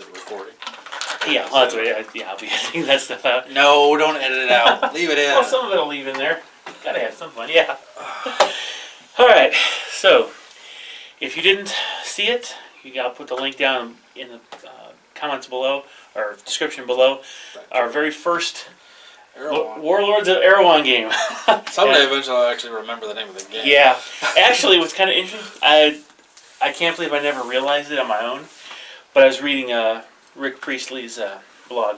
it recording? Yeah, well, that's what, I'll be editing that stuff out. No, don't edit it out. Leave it in. Well, some of it'll leave in there. Gotta have some fun, yeah. Alright, so, if you didn't see it, I'll put the link down in the comments below, or description below. Our very first Warlords of Erehwon game. Someday eventually I'll actually remember the name of the game. Yeah. Actually, what's kind of interesting, I can't believe I never realized it on my own, but I was reading Rick Priestley's blog.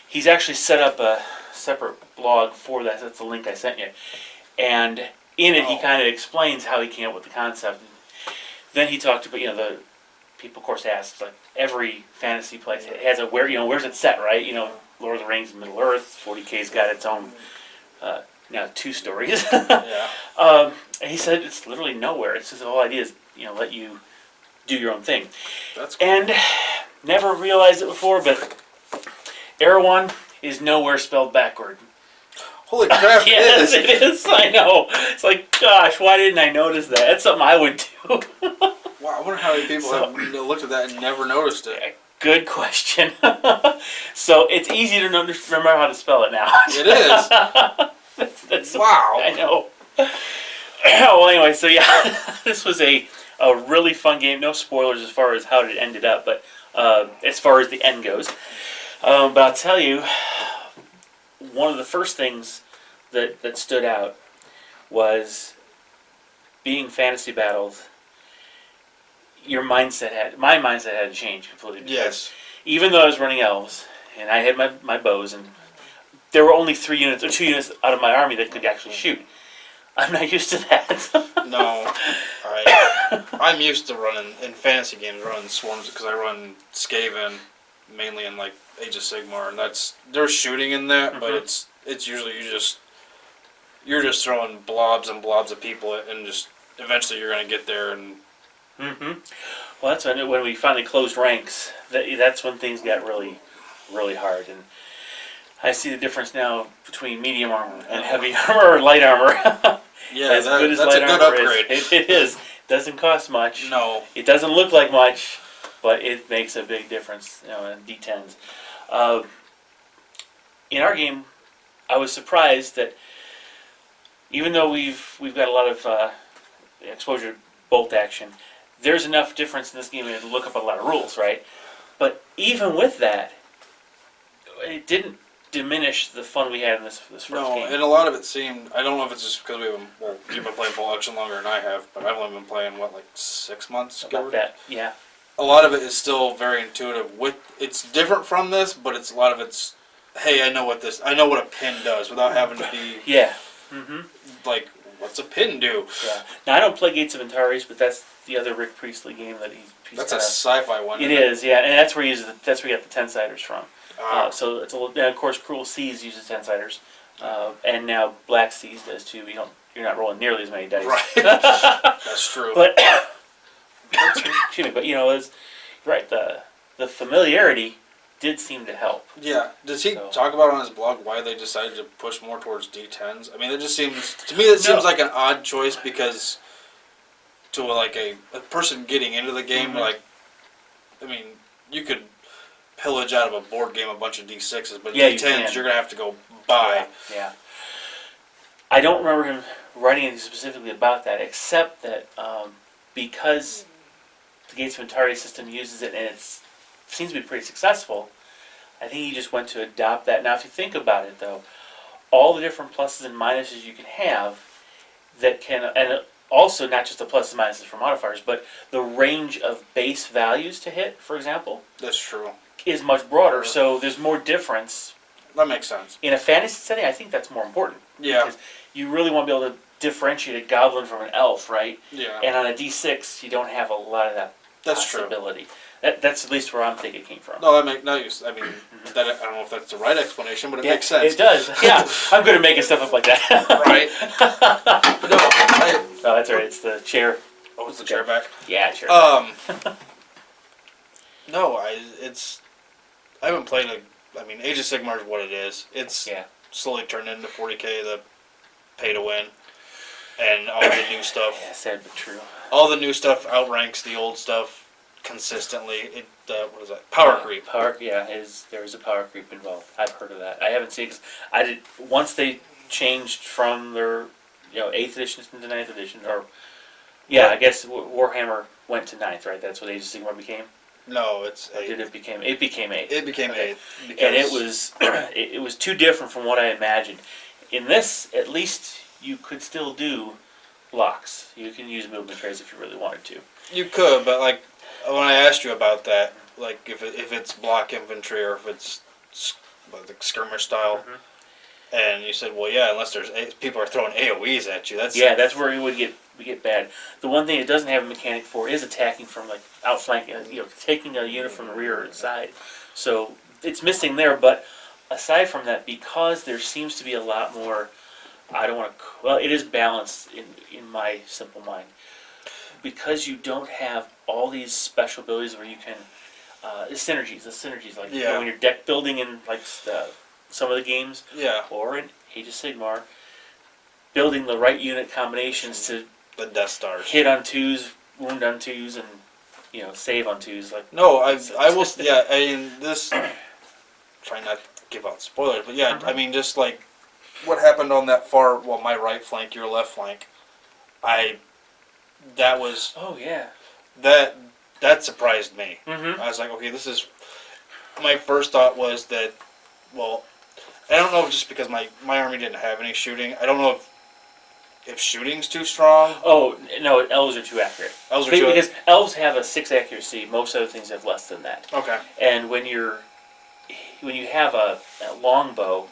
He's actually set up a separate blog for that. That's the link I sent you. And in it, he kind of explains how he came up with the concept. Then he talked about, the people, of course, ask, like, every fantasy place has where's it set, right? Lord of the Rings, Middle Earth, 40K's got its own, now 2 stories. Yeah. And he said it's literally nowhere. It's just the whole idea is, let you do your own thing. That's cool. And never realized it before, but Erehwon is nowhere spelled backward. Holy crap, Yes, it is. I know. It's like, gosh, why didn't I notice that? That's something I would do. Wow, I wonder how many people have looked at that and never noticed it. Good question. So it's easy to remember how to spell it now. It is. That's wow. I know. Well, anyway, so yeah, this was a really fun game. No spoilers as far as how it ended up, but as far as the end goes. But I'll tell you, one of the first things that stood out was being fantasy battles. My mindset had to change completely. Yes. Even though I was running elves, and I had my bows, and there were only 3 units or 2 units out of my army that could actually shoot. I'm not used to that. No. I'm used to running, in fantasy games, running swarms, because I run Skaven, mainly in, like, Age of Sigmar, and there's shooting in that, but it's usually you're just throwing blobs and blobs of people, and just eventually you're going to get there and... Well, that's when we finally closed ranks. That's when things got really, really hard. And I see the difference now between medium armor and heavy armor or light armor. Yeah, that's a good upgrade. It is. It doesn't cost much. No. It doesn't look like much, but it makes a big difference. In D10s. In our game, I was surprised that even though we've got a lot of exposure to bolt action, there's enough difference in this game to look up a lot of rules, right? But even with that, it didn't diminish the fun we had in this first game. No, and a lot of it seemed, I don't know if it's just because you've been playing bolt action longer than I have, but I've only been playing, 6 months? About that, yeah. A lot of it is still very intuitive. It's different from this, but a lot of it's, hey, I know what a pin does without having to be... Yeah. Like, what's a pin do? Yeah. Now, I don't play Gates of Antares, but that's the other Rick Priestley game that he's That's a sci-fi one. It is, yeah, and that's where he got the 10-siders from. So it's a little, and of course, Cruel Seas uses 10-siders, and now Black Seas does too. You're not rolling nearly as many dice. Right. That's true. But excuse me, but it's right. The familiarity did seem to help. Yeah. Does he talk about on his blog why they decided to push more towards D10s? I mean, it just seems seems like an odd choice because to a person getting into the game, you could pillage out of a board game a bunch of D6s, but D10s you're gonna have to go buy. Yeah. I don't remember him writing anything specifically about that, except that because the Gates of Antares system uses it and it seems to be pretty successful, I think he just went to adopt that. Now, if you think about it, though, all the different pluses and minuses you can have that can, and also not just the pluses and minuses for modifiers, but the range of base values to hit, for example. That's true. Is much broader, so there's more difference. That makes sense. In a fantasy setting, I think that's more important. Yeah. Because you really want to be able to differentiate a goblin from an elf, right? Yeah. And on a D6, you don't have a lot of that possibility. True. That's at least where I'm thinking it came from. No, I don't know if that's the right explanation, but it makes sense. It does. Yeah, I'm good at making stuff up like that. Right. But no, that's right. It's the chair. Oh, it's the chair back. Yeah, chair. No, I haven't played Age of Sigmar is what it is. It's slowly turned into 40K, the pay to win, and all the new stuff. Yeah, sad but true. All the new stuff outranks the old stuff consistently. What is that? Power creep. There is a power creep involved. I've heard of that. I haven't seen it. I did once they changed from their 8th edition to 9th edition, or I guess Warhammer went to 9th, right? That's what Age of Sigmar became. No, it's Or 8. did it became 8th? It became Okay. 8 because And it was it was too different from what I imagined. In this, at least you could still do blocks. You can use movement trays if you really wanted to. you could, but like when I asked you about that, like if it's block infantry or if it's like skirmish style, and you said, well, yeah, unless people are throwing AOE's at you, That's where we get bad. The one thing it doesn't have a mechanic for is attacking from like outflanking, taking a unit from the rear or the side. So it's missing there. But aside from that, because there seems to be a lot more, it is balanced in my simple mind. Because you don't have all these special abilities where you can, the synergies, like when you're deck building in like some of the games, or in Age of Sigmar, building the right unit combinations to the Death Stars, hit on 2s, wound on 2s, and save on 2s. Like no, I will. Yeah, I mean this. Try not to give out spoilers, but yeah, I mean just like what happened on that my right flank, your left flank. That was. Oh yeah. That surprised me. Mm-hmm. I was like, okay, this is. My first thought was that, well, I don't know if just because my army didn't have any shooting. I don't know if shooting's too strong. Oh no, elves are too accurate. Because elves have a 6 accuracy. Most other things have less than that. Okay. And when you have a longbow,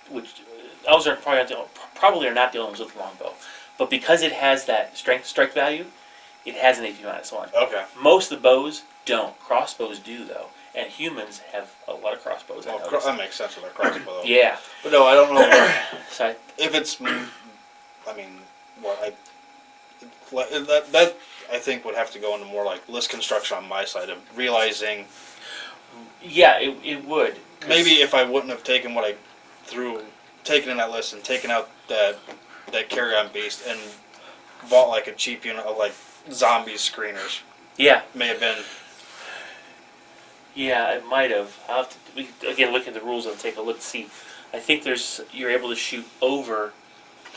which elves are probably are not the only ones with longbow, but because it has that strike value, it has an AP -1. Okay. Most of the bows don't. Crossbows do though, and humans have a lot of crossbows. Well, that makes sense with a crossbow. Yeah. But no, I don't know So if it's. I mean, that I think would have to go into more like list construction on my side of realizing. Yeah, it would. Maybe if I wouldn't have taken what I taken in that list and taken out that carry-on beast and bought like a cheap unit of like zombie screeners. Yeah. May have been. Yeah, it might have. I'll have to again look at the rules and take a look and see. I think you're able to shoot over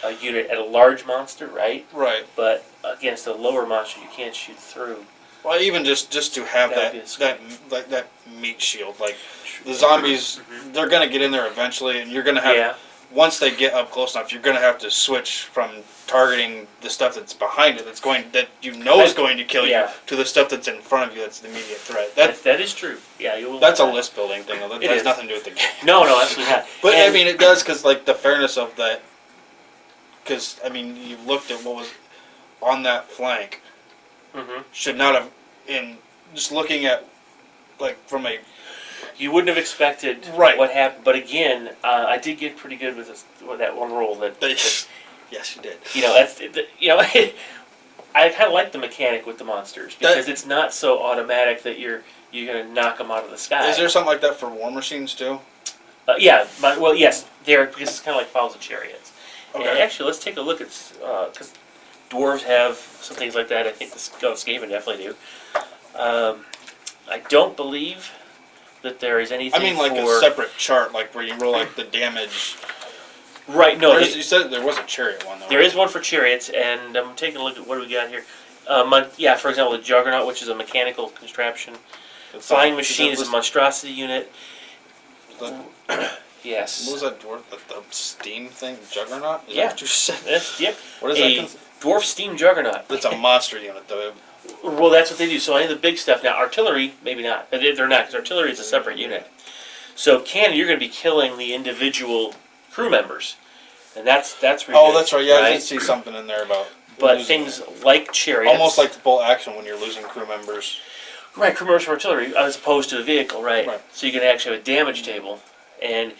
a unit at a large monster, right? Right. But against a lower monster, you can't shoot through. Well, even just to have that meat shield, like the zombies, they're gonna get in there eventually, and you're gonna have once they get up close enough, you're gonna have to switch from targeting the stuff that's behind it, is going to kill you, to the stuff that's in front of you, that's the immediate threat. That is true. Yeah, you will. That's a list building thing. That has nothing to do with the game. No, absolutely not. But I mean, it does because like the fairness of that. Because I mean, you looked at what was on that flank. Should not have, in just looking at, like from a. You wouldn't have expected what happened, but again, I did get pretty good with that one roll. Yes, you did. I kind of like the mechanic with the monsters because it's not so automatic that you're gonna knock them out of the sky. Is there something like that for war machines too? Yes, there because it's kind of like Files of Chariots. Okay. And actually, let's take a look at because dwarves have some things like that. I think the Skaven definitely do. I don't believe that there is anything. I mean, like a separate chart, like where you roll like the damage. Right. No. You said there was a chariot one though. There is one for chariots, and I'm taking a look at what do we got here. For example, the Juggernaut, which is a mechanical contraption. Flying Machine is a monstrosity unit. Yes. What was that dwarf? The steam thing? Juggernaut? Is that what you said? Yep. What is that? Dwarf steam Juggernaut. That's a monster unit, though. Well, that's what they do. So any of the big stuff. Now, artillery, maybe not. They're not, because artillery is a separate unit. So cannon, you're going to be killing the individual crew members. And that's really Oh, that's right. Yeah, I did see something in there about. But things like chariots. Almost like the bolt action when you're losing crew members. Right, crew members for artillery, as opposed to a vehicle, right? So you can actually have a damage table. And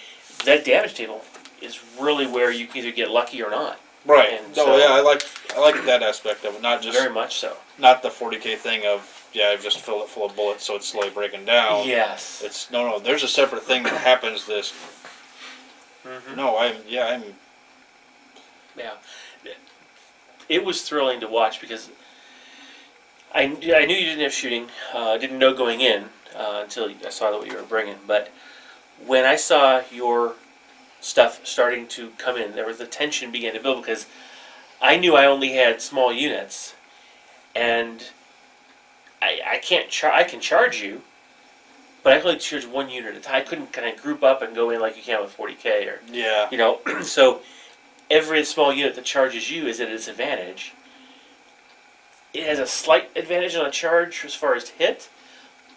that damage table is really where you can either get lucky or not. Right. I like that aspect of it. Not just very much so. Not the 40K thing of I've just filled it full of bullets, so it's slowly breaking down. Yes. It's no. There's a separate thing that happens. This. No, I'm. Yeah. It was thrilling to watch because I knew you didn't have shooting. Didn't know going in until I saw what you were bringing. But when I saw your stuff starting to come in, there was the tension began to build because I knew I only had small units, and I can't I can charge you, but I can only charge one unit at a time. I couldn't kind of group up and go in like you can with 40K or Yeah. So every small unit that charges you is at a disadvantage. It has a slight advantage on a charge as far as hit,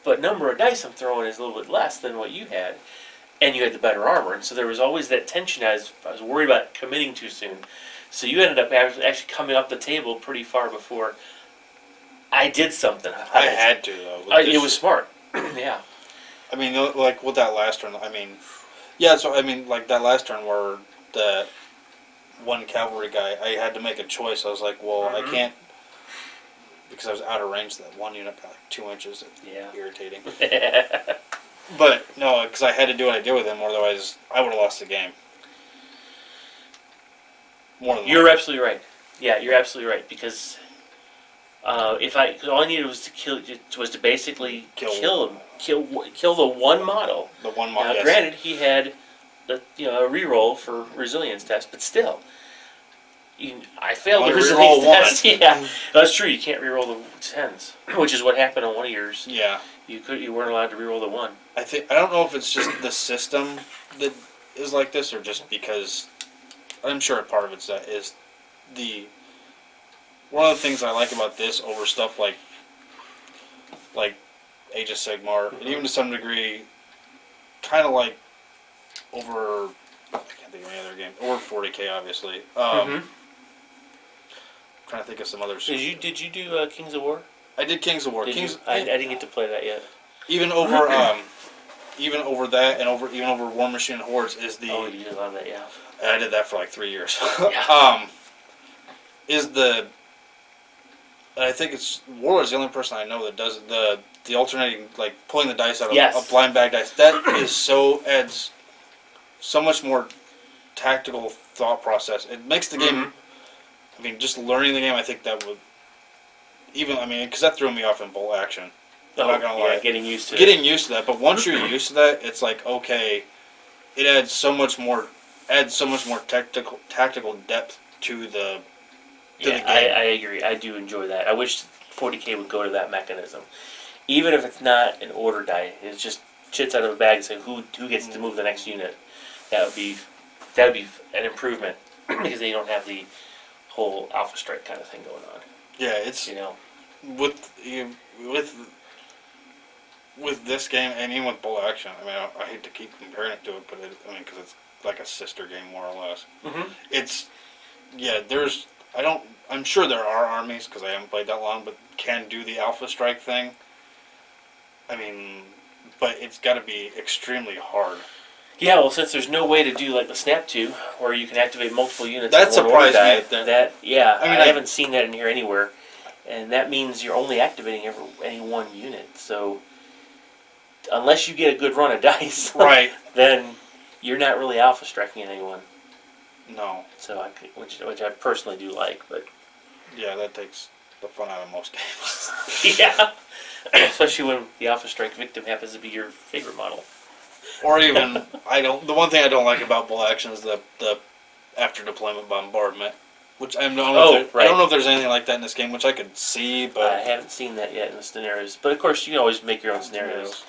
but number of dice I'm throwing is a little bit less than what you had, and you had the better armor, and so there was always that tension. I was worried about committing too soon, so you ended up actually coming up the table pretty far before I did something. I had to though. It was smart. Yeah. I mean, like with that last turn. I mean, yeah. So I mean, like that last turn where the one cavalry guy, I had to make a choice. I was like, well, I can't. Because I was out of range, that one unit got like 2 inches. Yeah. Irritating. But no, because I had to do what I did with him, otherwise I would have lost the game. More than You're absolutely right. Yeah, you're absolutely right. Because cause all I needed was to basically kill the one model. The one model. Now, yes. granted, he had a reroll for resilience test, but still. I failed the resilience test. Yeah, that's true. You can't reroll the 10s, which is what happened on one of yours. Yeah, you weren't allowed to reroll the 1. I don't know if it's just the system that is like this, or just because I'm sure part of it's that is one of the things I like about this over stuff like Age of Sigmar, and even to some degree, kind of like over I can't think of any other game or 40K obviously. Trying to think of some others. Did you do Kings of War? I did Kings of War. I didn't get to play that yet. Even over that and even over War Machine and Hordes is the. Oh, you did a lot of that, yeah. I did that for like 3 years. Yeah. Is the. I think it's Warlords the only person I know that does the alternating, like pulling the dice out of a blind bag dice. That adds so much more tactical thought process. It makes the game. I mean, just learning the game, I think that would because that threw me off in bolt action. I'm not gonna lie. Getting used to that. But once you're used to that, it's like, okay, it adds so much more tactical depth to the game. I agree. I do enjoy that. I wish 40K would go to that mechanism, even if it's not an order die. It's just chits out of a bag and say who gets to move the next unit. That would be an improvement because they don't have the whole Alpha Strike kind of thing going on. Yeah, it's with this game and even with bolt action. I mean, I hate to keep comparing it to it, but because it's like a sister game more or less. It's I'm sure there are armies because I haven't played that long, but can do the Alpha Strike thing. I mean, but it's got to be extremely hard. Yeah, well, since there's no way to do like the Snap 2, where you can activate multiple units. That surprised me. I haven't seen that in here anywhere, and that means you're only activating any one unit. So, unless you get a good run of dice, right, then you're not really alpha striking anyone. No. So, which I personally do like, but yeah, that takes the fun out of most games. Yeah, especially when the alpha strike victim happens to be your favorite model. Or even the one thing I don't like about bolt action is the after deployment bombardment, which I don't know if there's anything like that in this game, which I could see, but I haven't seen that yet in the scenarios. But of course, you can always make your own scenarios.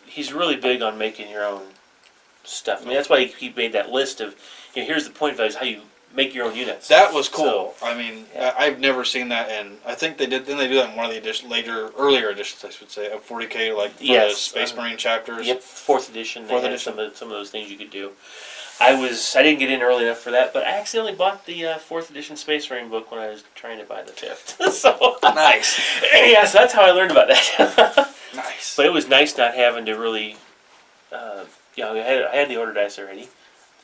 He's really big on making your own stuff. I mean, that's why he made that list of here's the point values, how you make your own units. That was cool. So, I mean, yeah. I've never seen that, and I think they did. Then they do that in one of the earlier editions, I should say, of 40K, like for the Space Marine chapters. Yep, 4th edition. Some of those things you could do. I didn't get in early enough for that, but I accidentally bought the 4th edition Space Marine book when I was trying to buy the 5th. So nice. Yeah, so that's how I learned about that. Nice. But it was nice not having to really. I had the order dice already.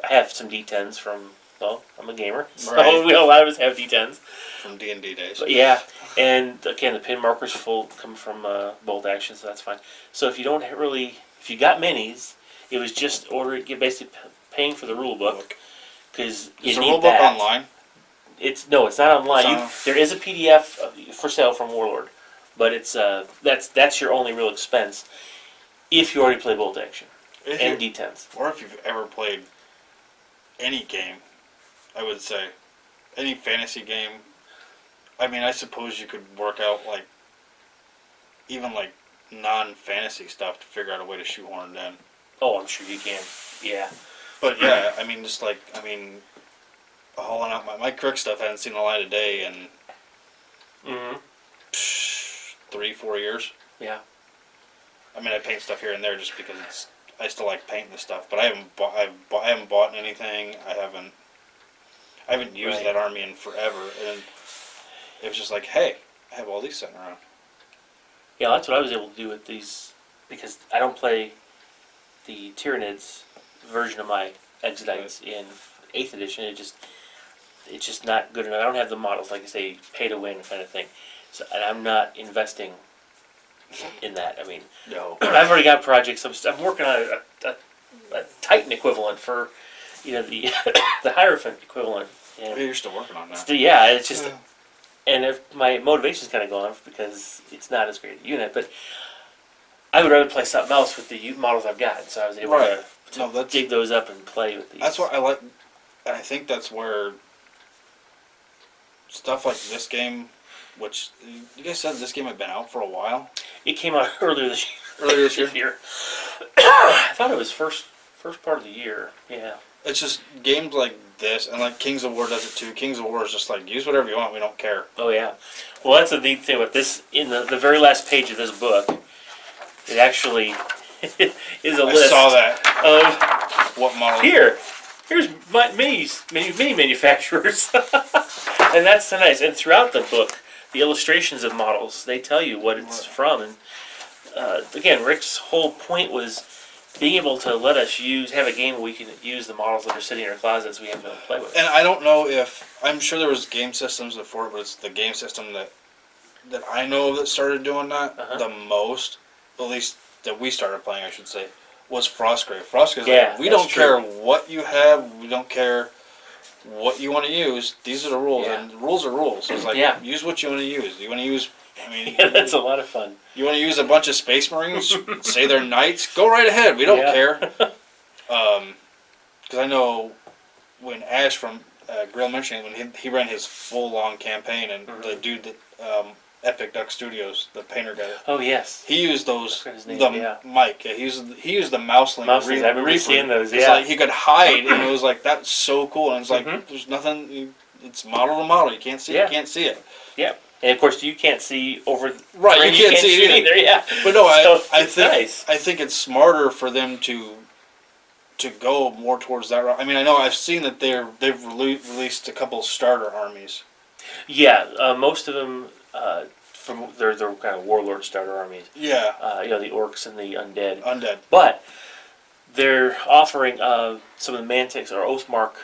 I have some D10s from. Well, I'm a gamer, so a lot of us have D10s. From D&D days. But yeah, and again, the pin markers come from bolt action, so that's fine. So if you got minis, it was just basically paying for the rule book, because you need that. Is the rule book online? It's not online. There is a PDF for sale from Warlord. But it's that's your only real expense if you already play bolt action and D10s. Or if you've ever played any game, I would say, any fantasy game. I mean, I suppose you could work out like even like non-fantasy stuff to figure out a way to shoehorn it in. Oh, I'm sure you can. Yeah. But yeah, I mean, just like hauling out my Crick stuff hadn't seen the light of day in Mm-hmm. 3-4 years. Yeah. I mean, I paint stuff here and there just because I still like painting the stuff, but I haven't bought anything. I haven't used Right. that army in forever, and it was just like, hey, I have all these sitting around. Yeah, that's what I was able to do with these, because I don't play the Tyranids version of my Exodites in 8th edition. It's just not good enough. I don't have the models, like I say, pay to win kind of thing. So, and I'm not investing in that. I mean, No. I've already got projects. I'm working on a Titan equivalent for, the the Hierophant equivalent. And You're still working on that. yeah, it's just, and if my motivation's kind of gone because it's not as great a unit, but I would rather play something else with the models I've got. So I was able Right. to dig those up and play with these. That's what I like, and I think that's where stuff like this game, which you guys said this game had been out for a while. It came out earlier this year. Earlier this year? I thought it was first part of the year. Yeah. It's just games like this, and like Kings of War does it too. Kings of War is just like, use whatever you want, we don't care. Oh yeah. Well, that's the neat thing about this. In the very last page of this book, it actually is a list. I saw that. Of what model? Here's mini manufacturers, and that's so nice. And throughout the book, the illustrations of models, they tell you what it's from. And again, Rick's whole point was being able to let us have a game where we can use the models that are sitting in our closets we have to play with. And I don't know if, I'm sure there was game systems before, but it's the game system that I know of that started doing that the most, at least that we started playing, I should say, was Frostgrave. Frostgrave's like, we don't care what you have, we don't care what you want to use, these are the rules, and the rules are rules. It's like, use what you want to use. You want to use, yeah, that's a lot of fun. You want to use a bunch of Space Marines, say they're knights, go right ahead, we don't care. Because I know when Ash from Grill mentioned it, when he ran his full-long campaign, and the dude that, Epic Duck Studios, the painter guy. Oh yes. He used those. Mike. Yeah, he used the Mouseling. I remember seeing those. Yeah. Like he could hide, and it was like that's so cool. And it's like there's nothing. It's model to model. You can't see. You can't see it. Yeah. And of course you can't see over. Right. You can't see it either. Yeah. But no, so I think it's smarter for them to go more towards that route. I mean, I know I've seen that they've released a couple starter armies. Yeah. Most of them. From their kind of warlord starter armies. Yeah. The orcs and the undead. Undead. But they're offering some of the Mantics or Oathmark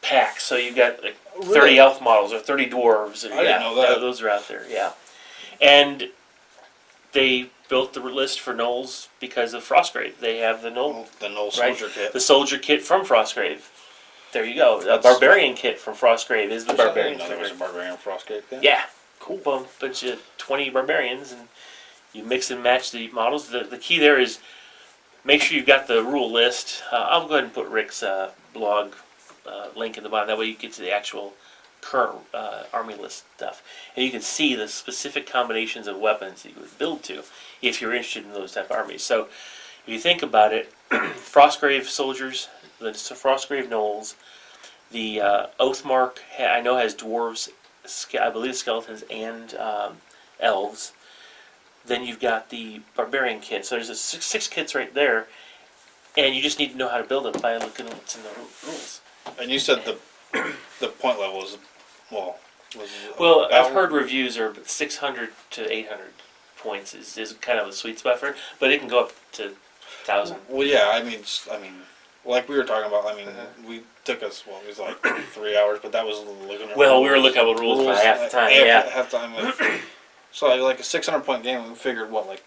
packs. So you've got like 30 elf models or 30 dwarves. I didn't know that. Those are out there, yeah. And they built the list for Gnolls because of Frostgrave. They have the Gnoll soldier kit. The soldier kit from Frostgrave. There you go. The barbarian kit from Frostgrave is the barbarian. There was a barbarian Frostgrave kit. Yeah. Cool. Bunch of 20 barbarians, and you mix and match the models. The key there is make sure you've got the rule list. I'll go ahead and put Rick's blog link in the bottom. That way you get to the actual current army list stuff. And you can see the specific combinations of weapons that you would build to if you're interested in those type of armies. So if you think about it, Frostgrave soldiers, the Frostgrave Gnolls, the Oathmark I know has dwarves, I believe skeletons and elves. Then you've got the barbarian kit. So there's six kits right there, and you just need to know how to build it by looking at what's in the rules. And you said the point level is well, I've heard reviews are 600 to 800 points is kind of a sweet spot for it, but it can go up to 1,000. Well, yeah, I mean, like we were talking about. I mean, we took us it was like 3 hours, but that was looking at rules. We were looking at rules for half the time. Half time. So like a 600-point game, we figured like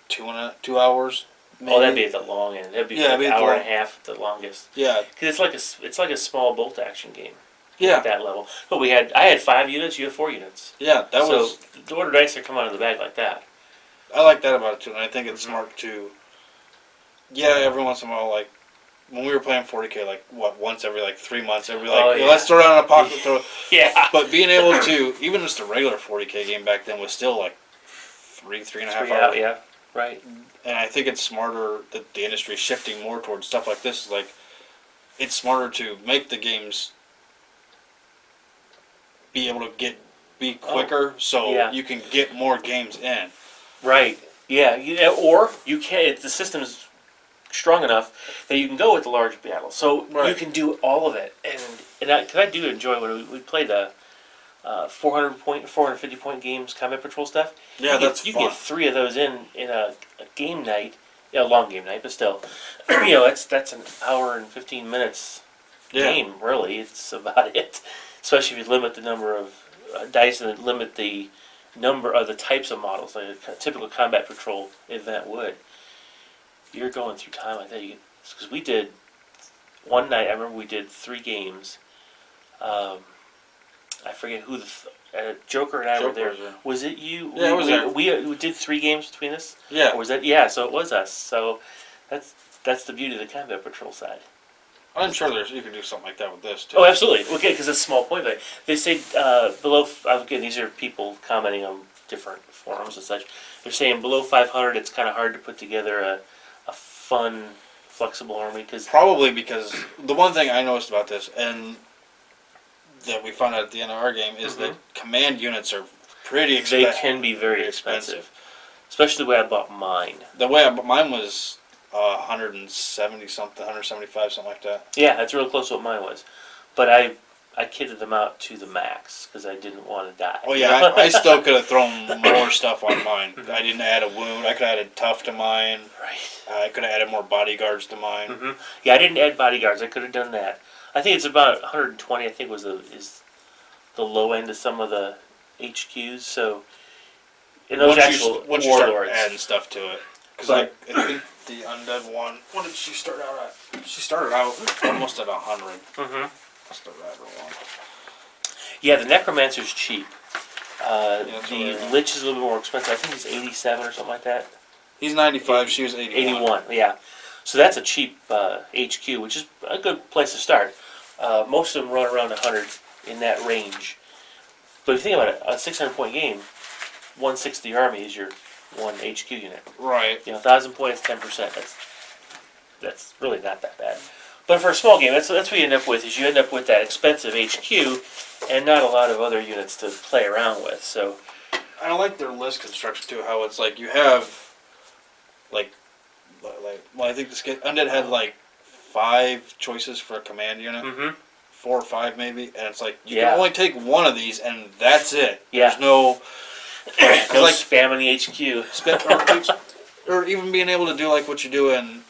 2 hours. Maybe. Oh, that'd be at the long end. That'd be an hour and a half at the longest. Yeah, because it's like a small bolt action game. Yeah. at that level. But I had 5 units, you had 4 units. Yeah, that so was. the order dice are come out of the bag like that. I like that about it too, and I think it's Mhm. smart to. Yeah, every once in a while, like when we were playing 40K, like once every 3 months, every Oh, "Hey, yeah. let's throw down a pocket throw. Yeah. But being able to, even just a regular 40K game back then was still like three and a half hours. Yeah. Right. And I think it's smarter that the industry is shifting more towards stuff like this. Like, it's smarter to make the games be able to be quicker, so yeah. you can get more games in. Right. Yeah. Or you can. The system's strong enough that you can go with the large battles. So you can do all of it. And I do enjoy when we play the 450 point games, combat patrol stuff. Yeah, that's you fun. get 3 of those in a game night. Yeah, a long game night, but still, that's an hour and 15 minutes game. Really, it's about it. Especially if you limit the number of dice and limit the number of the types of models, like a typical combat patrol event would. You're going through time like that. Because we did one night. I remember we did 3 games. I forget who Joker and I were there. Yeah. Was it you? Yeah, it was there. We did 3 games between us. Yeah. Or was that? Yeah. So it was us. So that's the beauty of the combat patrol side. I'm sure you could do something like that with this too. Oh, absolutely. Okay, because it's a small point. But they say below. Again, these are people commenting on different forums and such. They're saying below 500, it's kind of hard to put together a fun, flexible army Probably because the one thing I noticed about this, and that we found out at the end of our game, is that command units are pretty expensive. They can be very expensive. Especially the way I bought mine. The way I bought mine was 170 something, 175 something like that. Yeah, that's real close to what mine was. But I kitted them out to the max because I didn't want to die. Oh yeah, I still could have thrown more stuff on mine. I didn't add a wound. I could have added tough to mine. Right. I could have added more bodyguards to mine. Mm-hmm. Yeah, I didn't add bodyguards. I could have done that. I think it's about 120. I think is the low end of some of the HQs. So in those once you start warlords, adding stuff to it, because I think the undead one. What did she start out at? She started out almost at 100. Mm-hmm. That's the rather one. Yeah, the necromancer's cheap. The lich is a little bit more expensive. I think he's 87 or something like that. He's 95. She was 81. 81. Yeah. So that's a cheap HQ, which is a good place to start. Most of them run around 100 in that range. But if you think about it, a 600-point game, 1/6 of the army is your one HQ unit. Right. 1,000 points, 10%. That's really not that bad. But for a small game, that's what you end up with. Is you end up with that expensive HQ, and not a lot of other units to play around with. So I like their list construction too. How it's like you have, well, I think this undead had 5 choices for a command unit. Mm-hmm. 4 or 5 maybe, and it's like you can only take one of these, and that's it. Yeah. There's no spamming the HQ. or even being able to do what you do in,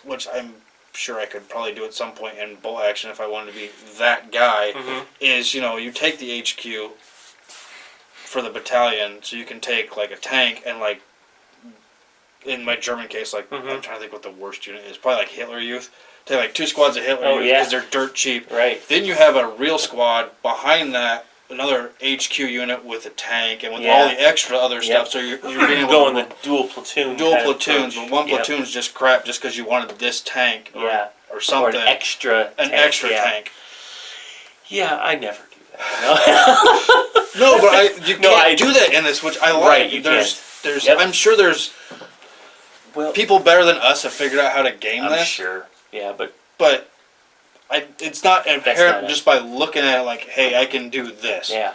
which I'm sure I could probably do at some point in bolt action if I wanted to be that guy. Mm-hmm. Is you take the HQ for the battalion, so you can take a tank and in my German case, I'm trying to think what the worst unit is. Probably Hitler Youth. Take 2 squads of Hitler Youth because they're dirt cheap. Right. Then you have a real squad behind that, another HQ unit with a tank and with all the extra other stuff. So you're being able going to the dual platoon. Dual platoons, but one platoon's just crap just because you wanted this tank or something. Or an extra tank. Yeah, I never do that. No, but you can't do that in this, which I like. Right, you there's Yep. I'm sure there's people better than us have figured out how to game this. I'm sure. Yeah, but it's not apparent just by looking at it hey, I can do this. Yeah.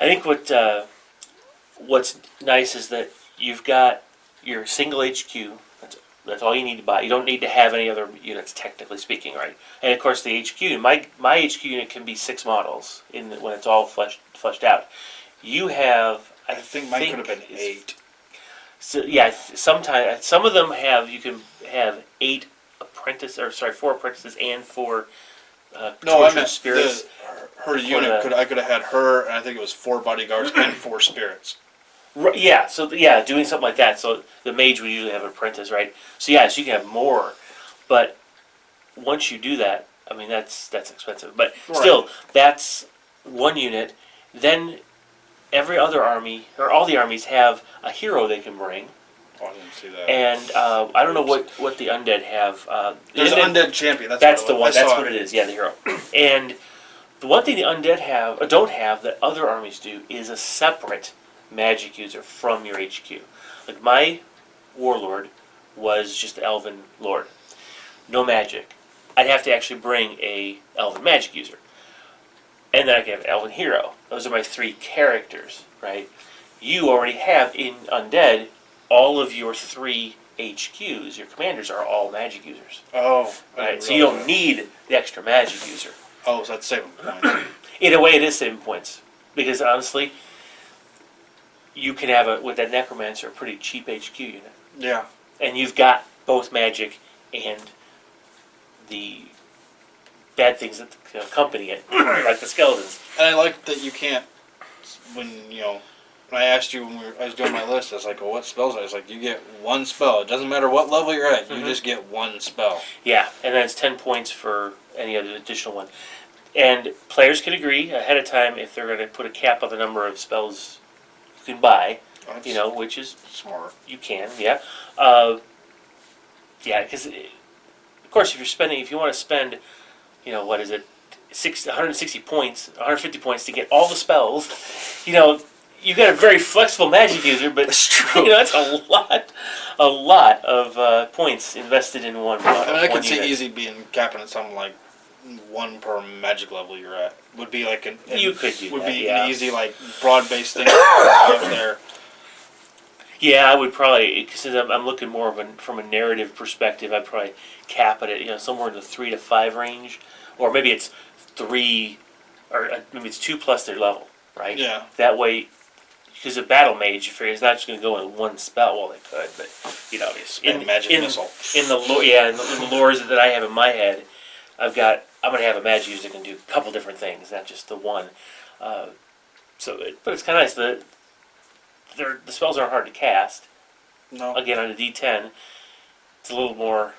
I think what's nice is that you've got your single HQ. That's all you need to buy. You don't need to have any other units, technically speaking, right? And of course, the HQ. My HQ unit can be 6 models when it's all fleshed out. You have. I think mine could have been 8. So yeah, sometimes some of them you can have 4 apprentices and 4 no, I meant spirits. Her unit I could have had her, and I think it was 4 bodyguards and 4 spirits. Yeah, so doing something like that. So the mage would usually have an apprentice, right? So you can have more, but once you do that, I mean, that's expensive. But Right. still, that's one unit. Then every other army, or all the armies, have a hero they can bring. Oh, I didn't see that. And I don't know what the undead have. There's an undead champion. That's the one. I That's saw what it is. Yeah, the hero. And the one thing the undead have, or don't have, that other armies do, is a separate magic user from your HQ. Like my warlord was just the elven lord, no magic. I'd have to actually bring a elven magic user, and then I can have an elven hero. Those are my three characters, right? You already have in undead all of your three HQs. Your commanders are all magic users, Oh. right? So you don't need the extra magic user. Oh, so that's saving points. In a way, it is saving points because honestly, you can have with that necromancer a pretty cheap HQ unit, Yeah. and you've got both magic and the bad things that accompany it, like the skeletons. And I like that you can't, when I asked you when I was doing my list, I was like, well, what spells? I was like, you get one spell. It doesn't matter what level you're at, you just get one spell. Yeah, and then it's 10 points for any other additional one. And players can agree ahead of time if they're going to put a cap on the number of spells you can buy, That's which is smart. you can, yeah. Yeah, because, of course, if you want to spend, what is it, 160 points, 150 points to get all the spells, you've got a very flexible magic user, but That's true. that's a lot of points invested in one. I mean, I could see unit. easy being capping at something like one per magic level you're at. Would be like You could do would that, be yeah. an easy broad based thing out there. Yeah, I would probably, because I'm looking more from a narrative perspective, I'd probably cap it at somewhere in the 3 to 5 range, or maybe it's 3, or maybe it's 2 plus their level, right? Yeah. That way, because a battle mage, you figure, is not just going to go in one spell. Well, they could, but Spend magic missile. in the lores that I have in my head, I'm going to have a magic user that can do a couple different things, not just the one. But it's kind of nice that the spells aren't hard to cast. No. Again, on a D10, it's a little more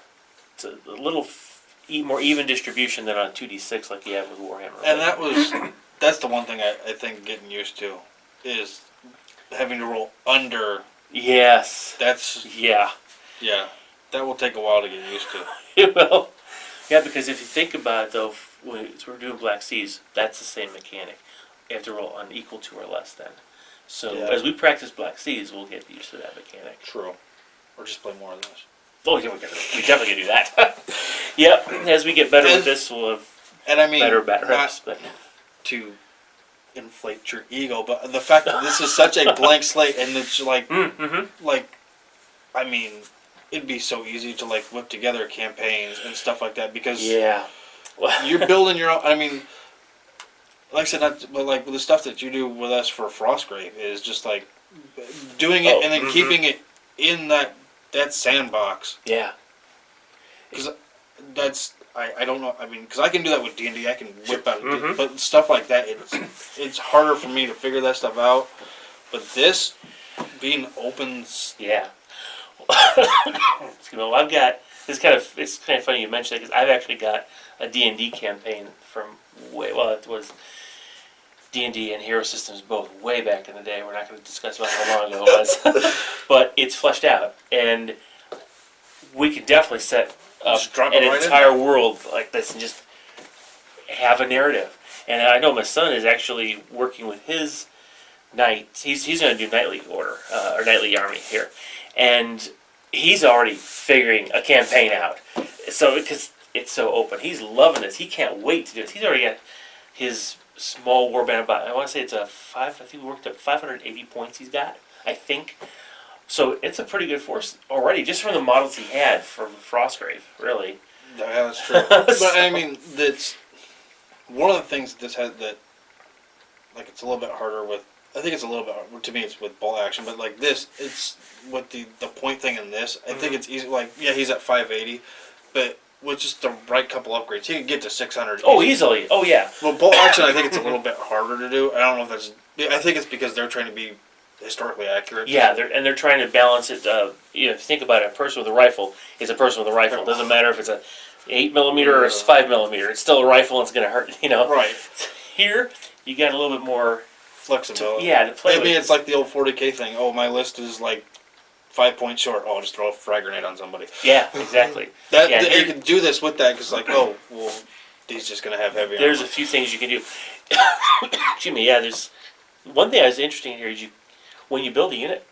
even distribution than on a 2D6 like you have with Warhammer. And that's the one thing I think getting used to is having to roll under. Yes. Yeah. That will take a while to get used to. It will. Yeah, because if you think about it, though, when we're doing Black Seas, that's the same mechanic. You have to roll on equal to or less than. So Yeah. as we practice Black Seas, we'll get used to that mechanic. True. Or just play more of this. Oh, yeah, we definitely can do that. Yep. As we get better with this, we'll have And I mean, better not reps. But to inflate your ego, but the fact that this is such a blank slate, and it's I mean, it'd be so easy to whip together campaigns and stuff like that because yeah. you're building your own. I mean, like I said, but with the stuff that you do with us for Frostgrave is just doing it and then keeping it in that sandbox. Yeah. Because I don't know. I mean, because I can do that with D&D. I can whip out, but stuff like that, it's harder for me to figure that stuff out. But this being open, yeah. Well, I've got it's kind of funny you mentioned it because I've actually got a D&D campaign from it was D&D and Hero Systems both way back in the day. We're not going to discuss about how long ago it was, but it's fleshed out, and we could definitely set up an entire world like this and just have a narrative. And I know my son is actually working with his knights. He's going to do knightly order or knightly army here, and he's already figuring a campaign out. So because it's so open, he's loving this. He can't wait to do this. He's already got his small warband. About I want to say it's a 5. I think we worked at 580 points. He's got. I think. So it's a pretty good force already, just from the models he had from Frostgrave, really. Yeah, that's true. But I mean, that's one of the things that this has that, it's a little bit harder with. I think it's a little bit, to me, it's with bolt action, but this, it's with the point thing in this. I think it's easy. He's at 580, but with just the right couple upgrades, he can get to 600. Oh, easily. Oh, yeah. Well, bolt action, I think it's a little bit harder to do. I don't know if that's. I think it's because they're trying to be historically accurate. Yeah, they're trying to balance it. If you think about it, a person with a rifle is a person with a rifle. It doesn't matter if it's a 8mm or 5mm. It's still a rifle and it's going to hurt, Right. Here, you got a little bit more Flexibility. to play Maybe with. it's like the old 40K thing. Oh, my list is like 5 points short. Oh, I'll just throw a frag grenade on somebody. Yeah, exactly. You can do this with that because, like, oh, well, he's just going to have heavy There's armor. a few things you can do. Excuse me, there's one thing that was interesting here is when you build a unit,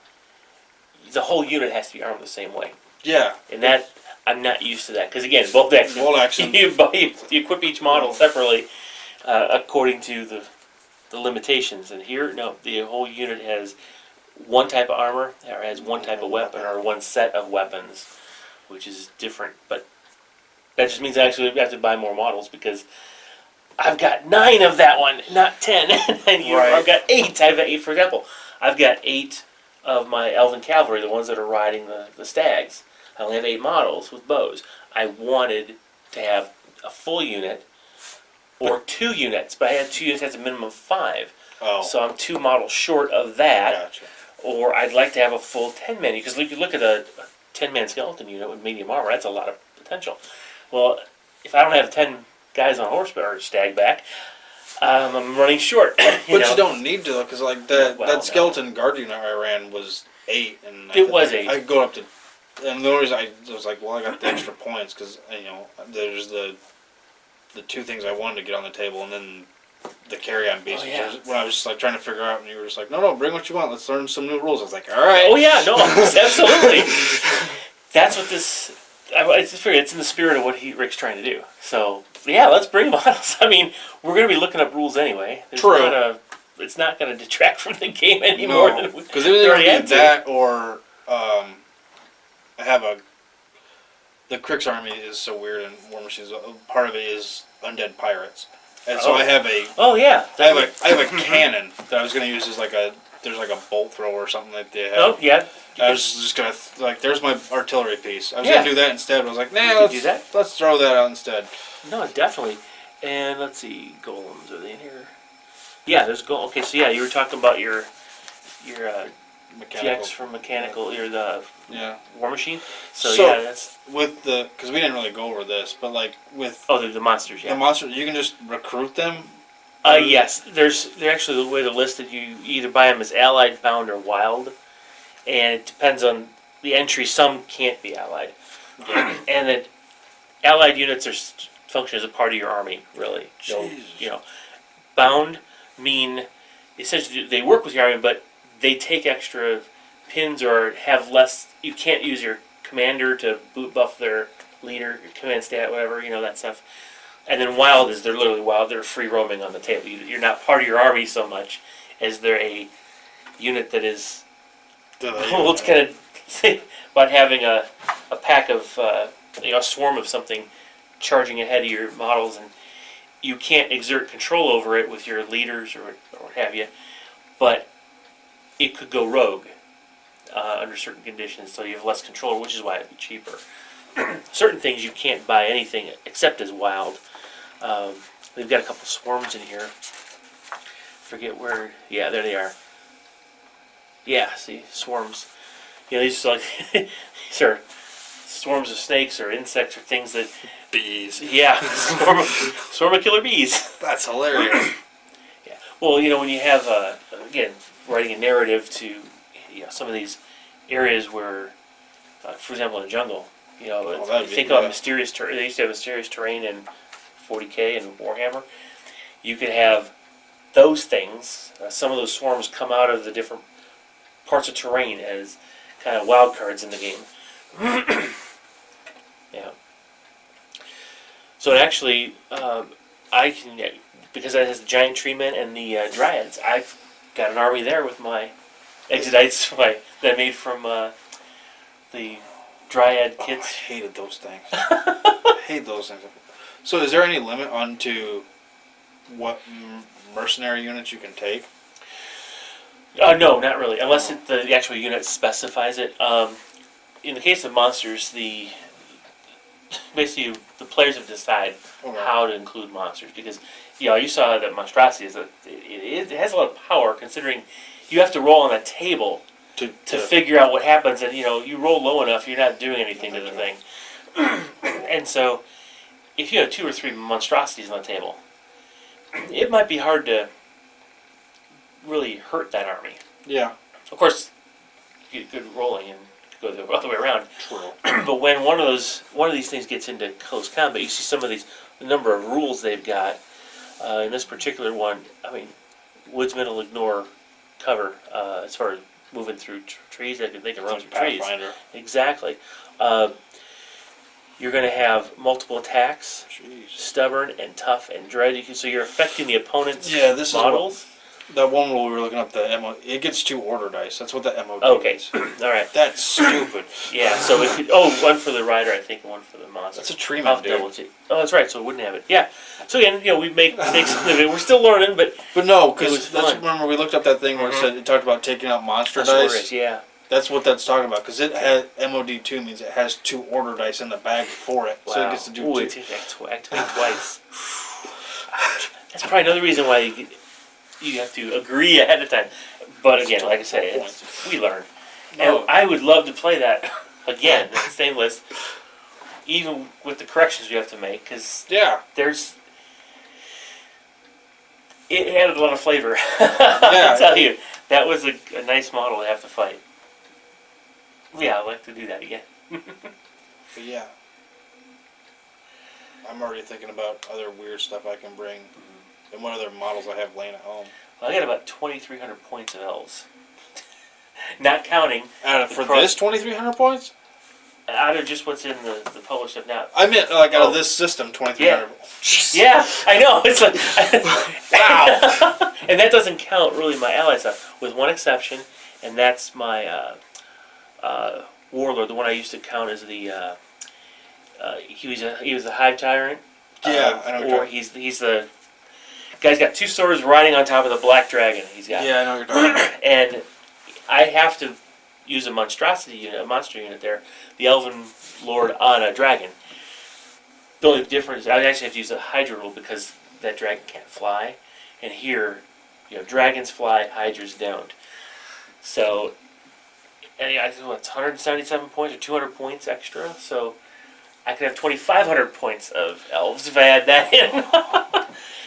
the whole unit has to be armed the same way. Yeah. And that, I'm not used to that. Because again, bolt action, you equip each model separately according to the limitations. And here, no, the whole unit has one type of armor, or has one type of weapon, or one set of weapons, which is different. But that just means I actually have to buy more models because I've got 9 of that one, not 10. And I've got 8. I've got 8, for example. I've got 8 of my Elven Cavalry, the ones that are riding the stags. I only have 8 models with bows. I wanted to have a full unit or 2 units, but I had 2 units, that's a minimum of 5. Oh. So I'm 2 models short of that. Gotcha. Or I'd like to have a full 10-man, because you look at a 10-man skeleton unit with medium armor, that's a lot of potential. Well, if I don't have 10 guys on horseback or stag back, I'm running short. You don't need to, because like that skeleton guard unit I ran was 8, and it was 8. I go up to, and the only reason I was like, well, I got the extra points because there's the 2 things I wanted to get on the table, and then the carry-on beast. When I was just like trying to figure out, and you were just like, no, bring what you want. Let's learn some new rules. I was like, all right. Oh yeah, no, absolutely. That's what this. It's in the spirit of what Rick's trying to do. So yeah, let's bring models. I mean, we're going to be looking up rules anyway. True. It's not going to detract from the game anymore. Because it would be that or have the Krix army is so weird in War Machines. Part of it is undead pirates, and so I have a. Oh yeah. I have a cannon that I was going to use as there's like a bolt thrower or something that they have. Oh yeah. I was just gonna there's my artillery piece. I was gonna do that instead, but I was like, nah, let's throw that out instead. No, definitely. And let's see, golems, are they in here? Yeah, there's golem. Okay, so yeah, you were talking about your GX from mechanical, or the War Machine. So yeah, that's with because we didn't really go over this, but like with the monsters. Yeah, the monsters, you can just recruit them. Yes, they're actually the way they're listed. You either buy them as allied, bound, or wild. And it depends on the entry. Some can't be allied, and then allied units function as a part of your army. Really, so, bound mean essentially they work with your army, but they take extra pins or have less. You can't use your commander to boot buff their leader, your command stat, whatever that stuff. And then wild they're literally wild. They're free roaming on the table. You're not part of your army so much as they're a unit that is. Well, it's kind of think about having a pack of a swarm of something charging ahead of your models, and you can't exert control over it with your leaders or what have you, but it could go rogue under certain conditions, so you have less control, which is why it'd be cheaper. Certain things you can't buy anything except as wild. We've got a couple swarms in here. Forget where. Yeah, there they are. Yeah, see, swarms. These are like these are swarms of snakes or insects or things that bees. Yeah, swarm of killer bees. That's hilarious. Yeah. Well, when you have again writing a narrative to some of these areas where, for example, in the jungle, you think about mysterious. They used to have mysterious terrain in 40K and Warhammer. You could have those things. Some of those swarms come out of the different parts of terrain as kind of wild cards in the game. Yeah. So actually, I can, because it has the giant tree men and the dryads, I've got an army there with my exodites that I made from the dryad kits. I hated those things. I hate those things. So is there any limit on to what mercenary units you can take? No, not really, unless the actual unit specifies it. In the case of monsters, basically the players have decided how to include monsters, because you saw that monstrosity it has a lot of power, considering you have to roll on a table to figure out what happens, and you roll low enough, you're not doing anything to the thing. And so if you have 2 or 3 monstrosities on the table, it might be hard to really hurt that army. Yeah. Of course, you get good rolling and go the other way around. True. But when one of these things gets into close combat, you see some of these, the number of rules they've got. In this particular one, I mean, woodsmen will ignore cover as far as moving through trees. They can run through trees. Pathfinder. Exactly. You're going to have multiple attacks, Jeez. stubborn and tough and dread. So you're affecting the opponent's This models. is that one rule we were looking up. The MO. It gets 2 order dice. That's what the MOD Okay. is. All right. That's stupid. Yeah. So it could. One for the rider, I think, and one for the monster. That's a tree I'll man, double dude. check. Oh, that's right. So it wouldn't have it. Yeah. So again, we make mistakes. We're still learning, but But no, It because was fun. remember we looked up that thing where it said it talked about taking out monster that's what it dice. is. Yeah. That's what that's talking about. Because it has MOD2 means it has 2 order dice in the bag for it, so it gets to do Ooh, 2. it takes activate twice. That's probably another reason why you have to agree ahead of time. But again, like I said, we learn. No. And I would love to play that again, the same list, even with the corrections we have to make, because Yeah. it added a lot of flavor. Yeah. I'll tell you, that was a nice model to have to fight. Yeah, I'd like to do that again. But yeah. I'm already thinking about other weird stuff I can bring and what other models I have laying at home. Well, I got about 2,300 points of elves. Not counting. For this 2,300 points? Out of just what's in the published stuff now. I meant like out of this system, 2,300. Yeah, I know. It's like Wow. and that doesn't count really my ally stuff, with one exception, and that's my warlord. The one I used to count as the he was a hive tyrant. Yeah, I know. Or he's the guy's got 2 swords riding on top of the black dragon. He's got Yeah, I know what you're talking about. and I have to use a monstrosity unit, a monster unit there, the elven lord on a dragon. The only difference, I actually have to use a hydra rule because that dragon can't fly, and here, dragons fly, hydras don't. So, and yeah, it's 177 points or 200 points extra, so I could have 2,500 points of elves if I add that in.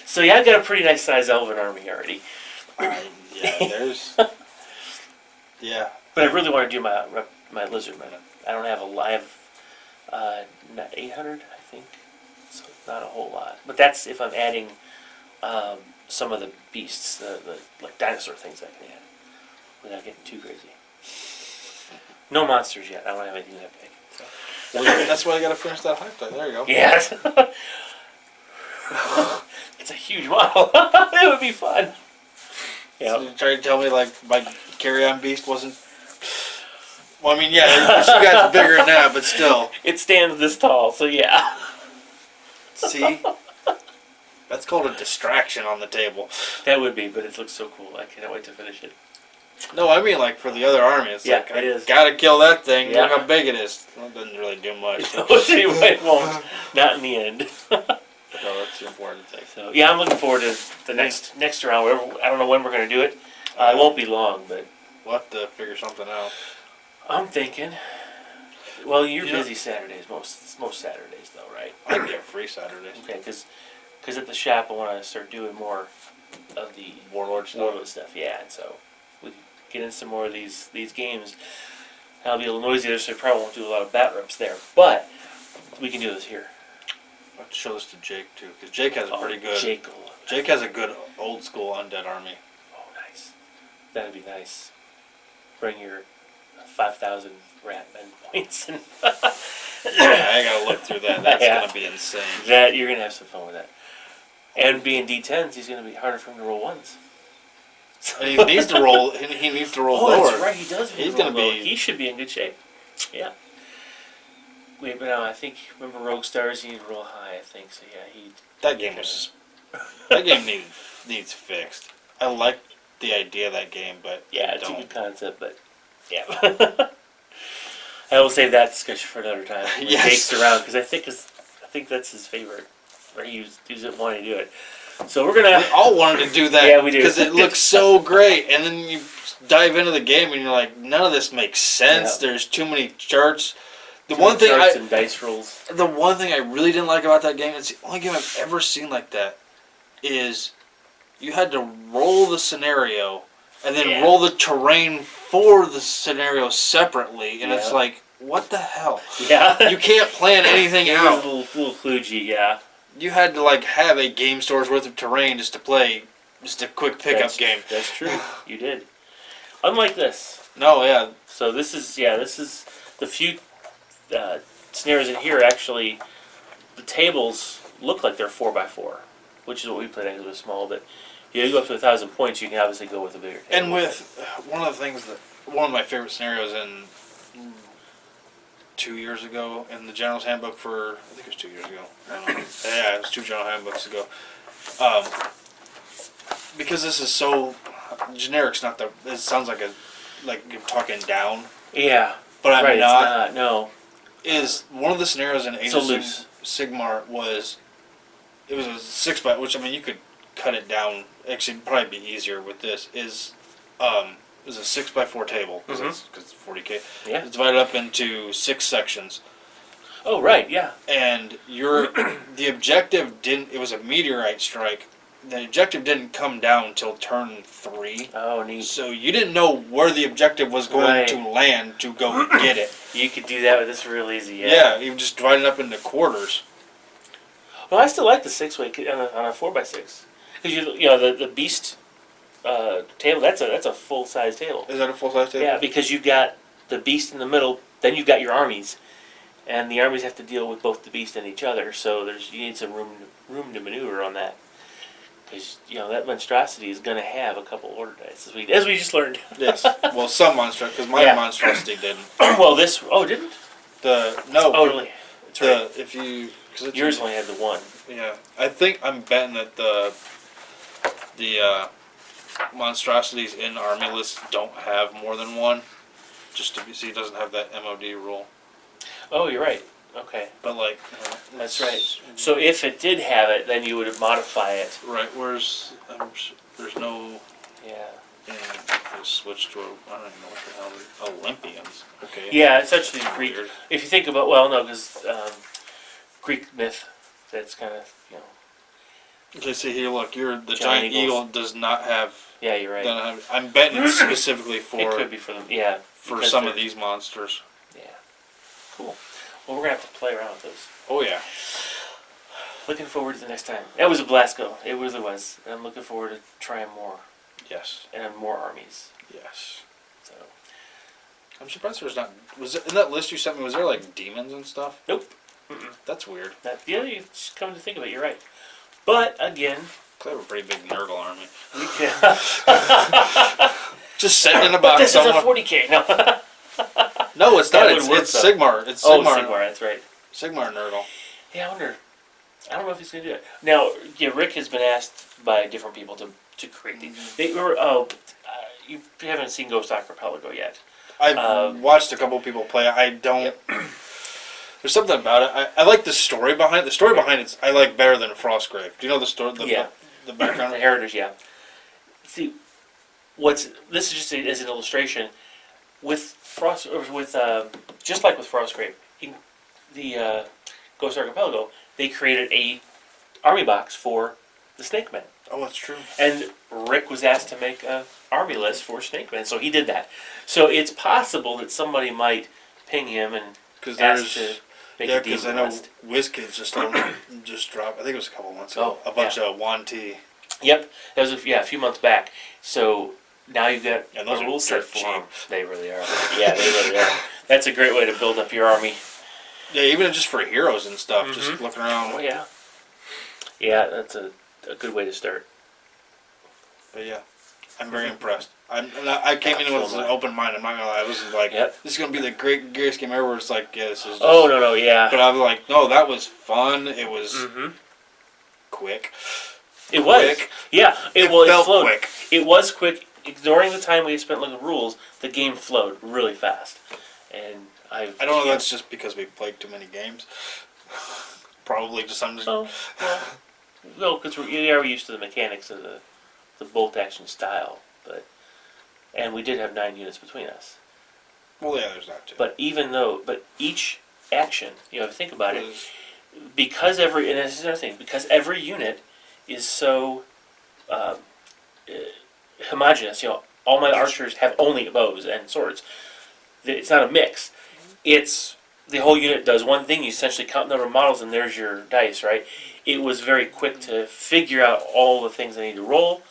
So yeah, I've got a pretty nice sized elven army already. Yeah. But I really want to do my lizard man. I don't have a live 800, I think, so not a whole lot. But that's if I'm adding some of the beasts, the like dinosaur things I can add, without getting too crazy. No monsters yet. I don't have anything that big. So. Well, that's why I gotta finish that hype time. There you go. Yeah. It's a huge model. It would be fun. Yeah. So you trying to tell me like my carry-on beast wasn't? Well, I mean, yeah, she got bigger than that, but still. It stands this tall, so yeah. See, that's called a distraction on the table. That would be, but it looks so cool. I can't wait to finish it. No, I mean like for the other army. It's Yeah, like it is. Gotta kill that thing. Yeah. Look how big it is. Well, it doesn't really do much. It won't. Not in the end. No, that's the important thing. So yeah, I'm looking forward to the next round. I don't know when we're going to do it. It won't be long, but We'll have to figure something out. I'm thinking. Well, you're busy Saturdays, most Saturdays though, right? I can get free Saturdays. Okay, because at the shop I want to start doing more of the Warlord stuff. Warlord stuff. Yeah, and so we can get in some more of these games. I'll be a little noisy there, so I probably won't do a lot of bat reps there, but we can do this here. I'll have to show this to Jake too, because Jake has a pretty good. Jake has a good old school undead army. Oh, nice. That'd be nice. Bring your 5,000 rat men points and I gotta look through that. That's Yeah. gonna be insane. that you're gonna have some fun with that. And being D10s, he's gonna be harder for him to roll ones. And he needs to roll. He needs to roll Oh, lower. that's right. He does. He's roll gonna low. be. He should be in good shape. Yeah. Wait, but I think remember Rogue Stars. He needed to roll high. I think so. Yeah, he. That game was. That game needs fixed. I like the idea of that game, but Yeah, I it's a don't. good concept, but yeah. I will save that discussion for another time. When Yes. Jake's around because I think that's his favorite. Or he doesn't want to do it. So we're gonna. We all wanted to do that. Yeah, we do. Because it looks so great, and then you dive into the game and you're like, none of this makes sense. Yeah. There's too many charts. The one thing I and dice rolls. The one thing I really didn't like about that game, it's the only game I've ever seen like that, is you had to roll the scenario and then roll the terrain for the scenario separately, and it's like, what the hell? Yeah. You can't plan anything out. It was a little kludgy, yeah. You had to like have a game store's worth of terrain just to play, just a quick pickup game. That's true. You did. Unlike this. No, yeah. So this is the few scenarios in here. Actually, the tables look like they're 4x4, which is what we played. Actually, it was small, but you go up to 1,000 points, you can obviously go with a bigger table. And with one of my favorite scenarios in 2 years ago in the General's Handbook for, I think it was 2 years ago. Yeah, it was 2 General Handbooks ago. Because this is so generic's not the. It sounds like you're talking down. Yeah, but I'm right, not. It's not. No. Is one of the scenarios in Age of Sigmar was, it was a 6x, which I mean you could cut it down. Actually, probably be easier with this. It was a 6x4 table because it's 40K. Yeah. It's divided up into 6 sections. Oh right, yeah. And the objective didn't. It was a meteorite strike. The objective didn't come down until turn 3. Oh, neat. So you didn't know where the objective was going to land to go get it. You could do that with this real easy. Yeah, you just divide it up into quarters. Well, I still like the 6-way on a 4x6 because you know the beast table. That's a full size table. Is that a full size table? Yeah, because you've got the beast in the middle, then you've got your armies, and the armies have to deal with both the beast and each other. So you need some room to maneuver on that. Because that monstrosity is going to have a couple order dice, as we just learned. Yes. Well, some monstrosity, because my monstrosity didn't. Well, didn't? No. Really? That's right. If you, yours only had the one. Yeah, I'm betting that the monstrosities in army lists don't have more than one, just to see it doesn't have that MOD rule. Oh, you're right. Okay. But that's right. So if it did have it, then you would modify it. Right. Where's there's no. Yeah. I switched to I don't even know what the hell Olympians. Okay. Yeah, it's actually Greek. Weird. If you think about because Greek myth, that's kind of Okay, see here. Look, the giant eagle does not have. Yeah, you're right. I'm betting it's specifically for. It could be for them. Yeah. For some of these monsters. Yeah. Cool. Well, we're going to have to play around with those. Oh, yeah. Looking forward to the next time. That was a blast go. It really was. And I'm looking forward to trying more. Yes. And more armies. Yes. So. I'm surprised there's not... Was it in that list you sent me, was there demons and stuff? Nope. Mm-mm. That's weird. You just come to think of it, you're right. But, again... I have a pretty big Nurgle army. We can... Just sitting in a box somewhere. This is a 40K. No. No, it's not. It's Sigmar. It's Sigmar. Oh, Sigmar. That's right. Sigmar Nurgle. Yeah, I wonder. I don't know if he's going to do it. Now, Rick has been asked by different people to create these. They were. You haven't seen Ghost Archipelago yet. I've watched a couple people play it. I don't. Yep. There's something about it. I like the story behind it. The story behind it I like better than Frostgrave. Do you know the story? The background. The heritage. Yeah. See, this is just as an illustration. With just like with Frostgrave, in the Ghost Archipelago, they created a army box for the Snake Men. Oh, that's true. And Rick was asked to make an army list for Snake Men, so he did that. So it's possible that somebody might ping him and ask to make a because I know WizKids just dropped. I think it was a couple months ago. A bunch of Wanti. Yep, that was a few months back. So. Now you've got a rule set for them. They really are. Yeah, they really are. That's a great way to build up your army. Yeah, even just for heroes and stuff, just looking around. Oh, yeah. Yeah, that's a good way to start. But yeah, I'm very impressed. I came in with an open mind. I'm not gonna lie. I wasn't like, this is gonna be the greatest game ever. It's like, this is. Just, no, yeah. But I was like, no, that was fun. It was quick. It was. Quick. Yeah. It felt flowed. Quick. It was quick. During the time we spent looking at rules, the game flowed really fast, and I don't know if that's just because we played too many games. Probably just something. Oh, well, because we are used to the mechanics of the bolt action style, and we did have 9 units between us. Well, yeah, there's that too. But each action. You know, if you think about it, because every, and this is another thing, because every unit is so homogenous. You know, all my archers have only bows and swords. It's not a mix. It's the whole unit does one thing. You essentially count the number of models, and there's your dice, right? It was very quick to figure out all the things I need to roll,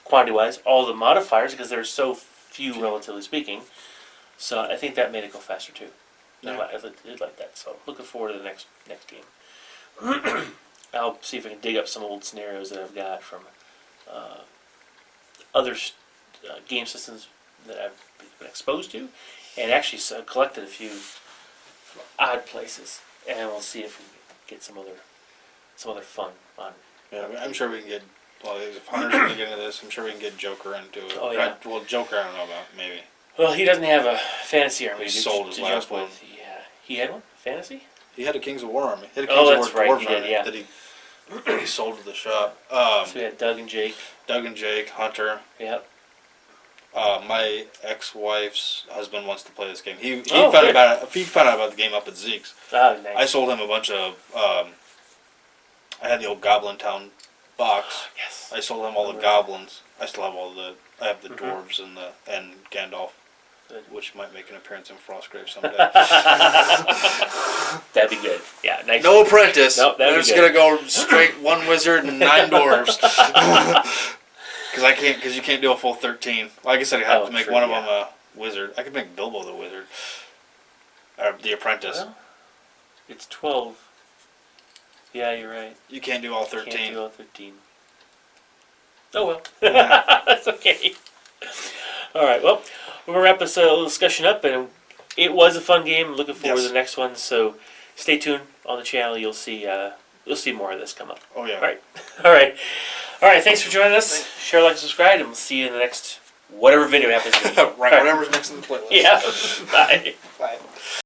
quantity-wise, all the modifiers, because there's so few, relatively speaking. So I think that made it go faster too. Yeah. I did like that. So looking forward to the next game. I'll see if I can dig up some old scenarios that I've got from other game systems that I've been exposed to, and actually collected a few from odd places, and we'll see if we can get some other fun on. Yeah, I mean, I'm sure we can get. Well, if Hunter's going to get into this, I'm sure we can get Joker into it. Oh, yeah. Well, Joker, I don't know about. Maybe. Well, he doesn't have a fantasy army. He sold his last one. Yeah, he had one fantasy. He had a Kings of War army. He had a Oh, Kings that's of War right, dwarf he did, army yeah. that he sold to the shop. So we had Doug and Jake. Doug and Jake, Hunter. Yep. My ex-wife's husband wants to play this game. He Oh, found good. out about the game up at Zeke's. Oh, nice. I sold him a bunch of. I had the old Goblin Town box. Yes. I sold him all the goblins. I still have all the. I have the dwarves and Gandalf, Good. which might make an appearance in Frostgrave someday. That'd be good. Yeah, nice. No apprentice. Nope, that'd I'm be just good. gonna go straight 1 wizard and 9 dwarves. Because you can't do a full 13. Like I said, I have to make true, one of yeah. them a wizard. I could make Bilbo the wizard. The apprentice. Well, it's 12. Yeah, you're right. You can't do all 13. Can't do all 13. Oh well. Yeah. That's okay. All right. Well, we're gonna wrap this little discussion up, and it was a fun game. Looking forward to Yes. the next one. So stay tuned on the channel. You'll see more of this come up. Oh yeah. All right. All right. All right. Thanks for joining us. Share, like, subscribe, and we'll see you in the next whatever video happens to be. Right. Whatever's next in the playlist. Yeah. Bye.